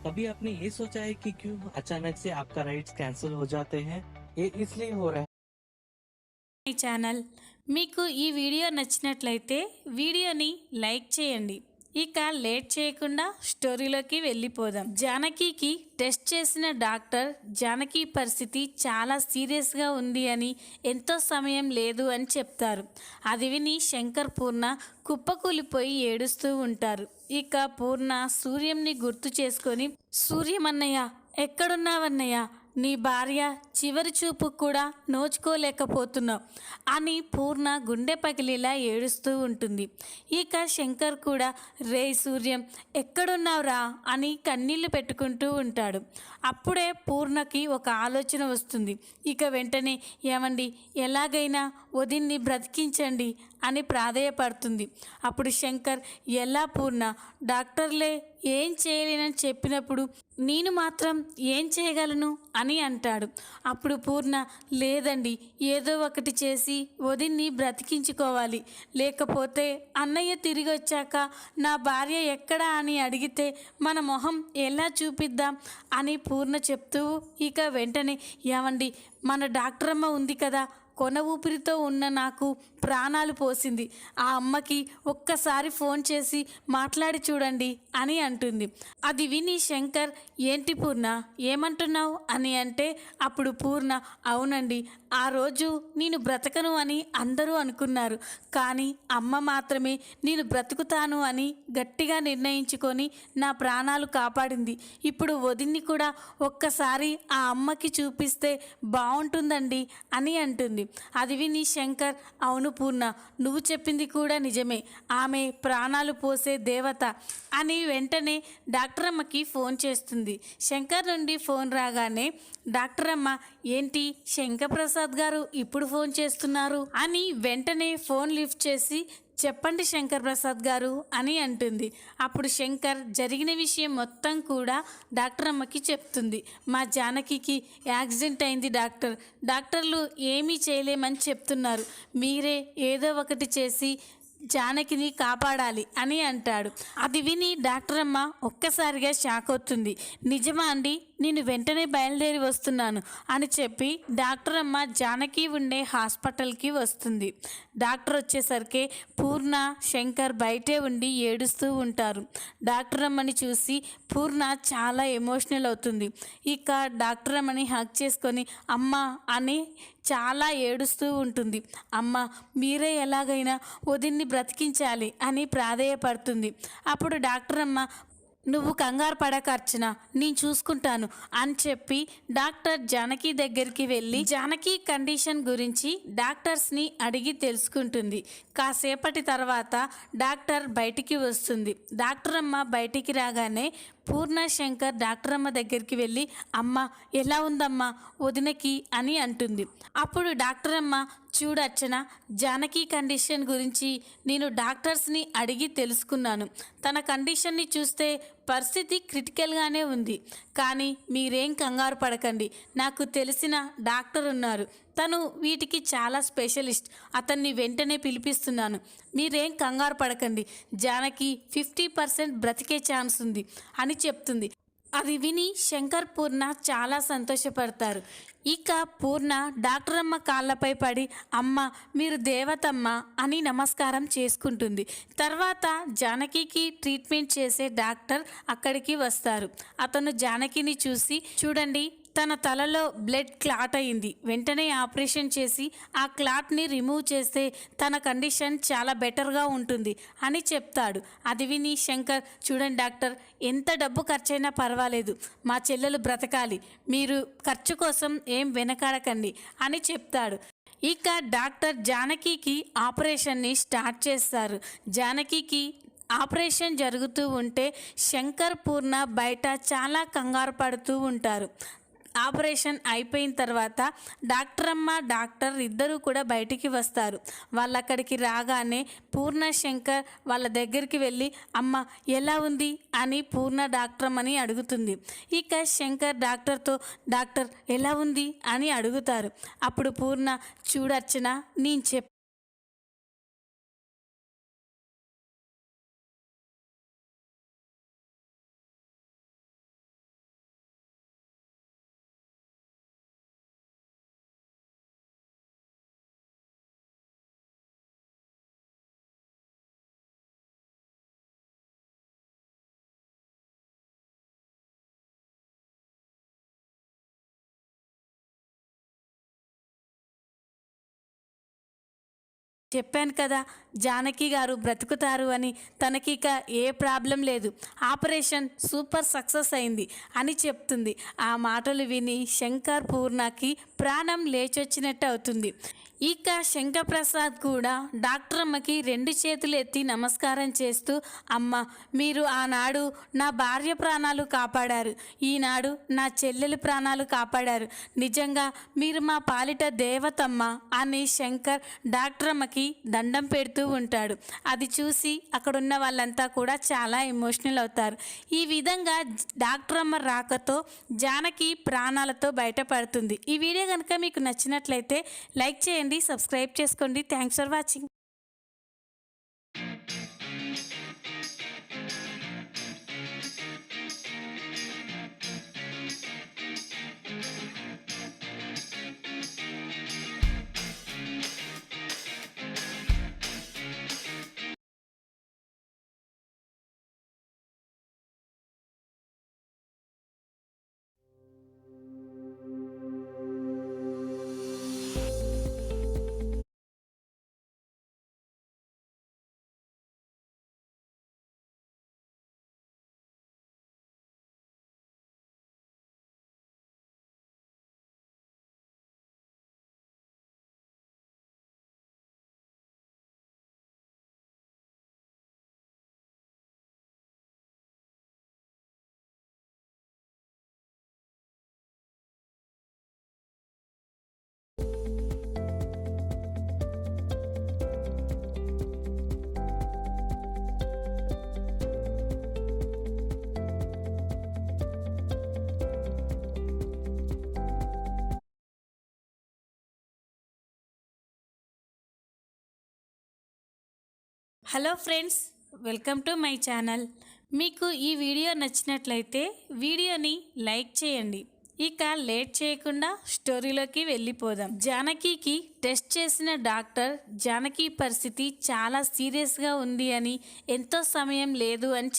कभी आपने ये सोचा है कि क्यों अचानक से आपका राइड्स कैंसिल हो जाते हैं? ये इसलिए हो रहा है। My channel. మీకు ఈ వీడియో నచ్చినట్లయితే వీడియోని లైక్ చేయండి. ఇక లేట్ చేయకుండా స్టోరీలోకి వెళ్ళిపోదాం. జానకికి టెస్ట్ చేసిన డాక్టర్ జానకి పరిస్థితి చాలా సీరియస్గా ఉంది అని, ఎంతో సమయం లేదు అని చెప్తారు. అది విని శంకర్ పూర్ణ కుప్పకూలిపోయి ఏడుస్తూ ఉంటారు. ఇక పూర్ణ సూర్యంని గుర్తు చేసుకొని, సూర్యమన్నయ్య ఎక్కడున్నావన్నయ్య, నీ భార్య చివరి చూపు కూడా నోచుకోలేకపోతున్నావు అని పూర్ణ గుండె పగిలిలా ఏడుస్తూ ఉంటుంది. ఇక శంకర్ కూడా రే సూర్యం ఎక్కడున్నావురా అని కన్నీళ్లు పెట్టుకుంటూ ఉంటాడు. అప్పుడే పూర్ణకి ఒక ఆలోచన వస్తుంది. ఇక వెంటనే ఏమండి, ఎలాగైనా వదిన్ని బ్రతికించండి అని ప్రాధేయపడుతుంది. అప్పుడు శంకర్, ఎలా పూర్ణ, డాక్టర్లే ఏం చేయలేనని చెప్పినప్పుడు నేను మాత్రం ఏం చేయగలను అని అంటాడు. అప్పుడు పూర్ణ, లేదండి, ఏదో ఒకటి చేసి వదిన్ని బ్రతికించుకోవాలి, లేకపోతే అన్నయ్య తిరిగి వచ్చాక నా భార్య ఎక్కడా అని అడిగితే మన మొహం ఎలా చూపిద్దాం అని పూర్ణ చెప్తూ, ఇక వెంటనే ఏమండి, మన డాక్టర్ అమ్మ ఉంది కదా, కొన ఊపిరితో ఉన్న నాకు ప్రాణాలు పోసింది, ఆ అమ్మకి ఒక్కసారి ఫోన్ చేసి మాట్లాడి చూడండి అని అంటుంది. అది విని శంకర్, ఏంటి పూర్ణ, ఏమంటున్నావు అని అంటే, అప్పుడు పూర్ణ, అవునండి, ఆ రోజు నేను బ్రతకను అని అందరూ అనుకున్నారు, కానీ అమ్మ మాత్రమే నేను బ్రతుకుతాను అని గట్టిగా నిర్ణయించుకొని నా ప్రాణాలు కాపాడింది. ఇప్పుడు వదిన్ని కూడా ఒక్కసారి ఆ అమ్మకి చూపిస్తే బాగుంటుందండి అని అంటుంది. అది విని శంకర్, అవును పూర్ణ, నువ్వు చెప్పింది కూడా నిజమే, ఆమె ప్రాణాలు పోసే దేవత అని వెంటనే డాక్టర్ అమ్మకి ఫోన్ చేస్తుంది. శంకర్ నుండి ఫోన్ రాగానే డాక్టర్ అమ్మ, ఏంటి శంకర్ ప్రసాద్ గారు ఇప్పుడు ఫోన్ చేస్తున్నారు అని వెంటనే ఫోన్ లిఫ్ట్ చేసి, చెప్పండి శంకర్ ప్రసాద్ గారు అని అంటుంది. అప్పుడు శంకర్ జరిగిన విషయం మొత్తం కూడా డాక్టర్ అమ్మకి చెప్తుంది. మా జానకికి యాక్సిడెంట్ అయింది డాక్టర్, డాక్టర్లు ఏమీ చేయలేమని చెప్తున్నారు, మీరే ఏదో ఒకటి చేసి జానకిని కాపాడాలి అని అంటాడు. అది విని డాక్టర్ అమ్మ ఒక్కసారిగా షాక్ అవుతుంది. నిజమా అండి, నేను వెంటనే బయలుదేరి వస్తున్నాను అని చెప్పి డాక్టర్ అమ్మ జానకి ఉండే హాస్పిటల్కి వస్తుంది. డాక్టర్ వచ్చేసరికి పూర్ణ శంకర్ బయటే ఉండి ఏడుస్తూ ఉంటారు. డాక్టర్ అమ్మని చూసి పూర్ణ చాలా ఎమోషనల్ అవుతుంది. ఇక డాక్టర్ అమ్మని హగ్ చేసుకొని అమ్మ అని చాలా ఏడుస్తూ ఉంటుంది. అమ్మ, మీరే ఎలాగైనా వదిన్ని బ్రతికించాలి అని ప్రాధేయపడుతుంది. అప్పుడు డాక్టర్ అమ్మ, నువ్వు కంగారు పడక అర్చన, నేను చూసుకుంటాను అని చెప్పి డాక్టర్ జానకి దగ్గరికి వెళ్ళి జానకి కండిషన్ గురించి డాక్టర్స్ని అడిగి తెలుసుకుంటుంది. కాసేపటి తర్వాత డాక్టర్ బయటికి వస్తుంది. డాక్టర్ అమ్మ బయటికి రాగానే పూర్ణ శంకర్ డాక్టర్ అమ్మ దగ్గరికి వెళ్ళి, అమ్మ ఎలా ఉందమ్మా వదినకి అని అంటుంది. అప్పుడు డాక్టర్ అమ్మ, చూడచ్చన, జానకి కండిషన్ గురించి నేను డాక్టర్స్ని అడిగి తెలుసుకున్నాను. తన కండిషన్ని చూస్తే పరిస్థితి క్రిటికల్గానే ఉంది, కానీ మీరేం కంగారు పడకండి, నాకు తెలిసిన డాక్టర్ ఉన్నారు, తను వీటికి చాలా స్పెషలిస్ట్, అతన్ని వెంటనే పిలిపిస్తున్నాను, మీరేం కంగారు పడకండి, జానకి 50% బ్రతికే ఛాన్స్ ఉంది అని చెప్తుంది. అది విని శంకర్ పూర్ణ చాలా సంతోషపడతారు. ఇక పూర్ణ డాక్టర్ అమ్మ కాళ్ళపై పడి, అమ్మ మీరు దేవతమ్మ అని నమస్కారం చేసుకుంటుంది. తర్వాత జానకికి ట్రీట్మెంట్ చేసే డాక్టర్ అక్కడికి వస్తారు. అతను జానకిని చూసి, చూడండి తన తలలో బ్లడ్ క్లాట్ అయింది, వెంటనే ఆపరేషన్ చేసి ఆ క్లాట్ని రిమూవ్ చేస్తే తన కండిషన్ చాలా బెటర్గా ఉంటుంది అని చెప్తాడు. అది విని శంకర్, చూడండి డాక్టర్, ఎంత డబ్బు ఖర్చైనా పర్వాలేదు, మా చెల్లెలు బ్రతకాలి, మీరు ఖర్చు కోసం ఏం వెనకాడకండి అని చెప్తాడు. ఇక డాక్టర్ జానకికి ఆపరేషన్ని స్టార్ట్ చేస్తారు. జానకికి ఆపరేషన్ జరుగుతూ ఉంటే శంకర్ పూర్ణ బయట చాలా కంగారు పడుతూ ఉంటారు. ఆపరేషన్ అయిపోయిన తర్వాత డాక్టర్ అమ్మ డాక్టర్ ఇద్దరు కూడా బయటికి వస్తారు. వాళ్ళు అక్కడికి రాగానే పూర్ణ శంకర్ వాళ్ళ దగ్గరికి వెళ్ళి, అమ్మ ఎలా ఉంది అని పూర్ణ డాక్టర్ అమ్మని అడుగుతుంది. ఇక శంకర్ డాక్టర్తో, డాక్టర్ ఎలా ఉంది అని అడుగుతారు. అప్పుడు పూర్ణ, చూడర్చన, నేను చెప్పాను కదా జానకి గారు బ్రతుకుతారు అని, తనకి ఇక ఏ ప్రాబ్లం లేదు, ఆపరేషన్ సూపర్ సక్సెస్ అయింది అని చెప్తుంది. ఆ మాటలు విని శంకర్ పూర్ణకి ప్రాణం లేచొచ్చినట్టు అవుతుంది. ఇక శంకర్ప్రసాద్ కూడా డాక్టర్ అమ్మకి 2 చేతులు ఎత్తి నమస్కారం చేస్తూ, అమ్మ మీరు ఆనాడు నా భార్య ప్రాణాలు కాపాడారు, ఈనాడు నా చెల్లెలి ప్రాణాలు కాపాడారు, నిజంగా మీరు మా పాలిట దేవతమ్మ అని శంకర్ డాక్టర్ అమ్మకి దండం పెడుతూ ఉంటాడు. అది చూసి అక్కడున్న వాళ్ళంతా కూడా చాలా ఎమోషనల్ అవుతారు. ఈ విధంగా డాక్టర్ అమ్మ రాకతో జానకి ప్రాణాలతో బయటపడుతుంది. ఈ వీడియో కనుక మీకు నచ్చినట్లయితే లైక్ చేయండి, సబ్స్క్రైబ్ చేసుకోండి. Thanks for watching. Hello friends, welcome to my channel. మీకు ఈ వీడియో నచ్చినట్లయితే వీడియోని లైక్ చేయండి. ఇక లేట్ చేయకుండా స్టోరీలోకి వెళ్ళిపోదాం. జానకికి టెస్ట్ చేసిన డాక్టర్ జానకి పరిస్థితి చాలా సీరియస్గా ఉంది అని, ఎంతో సమయం లేదు అని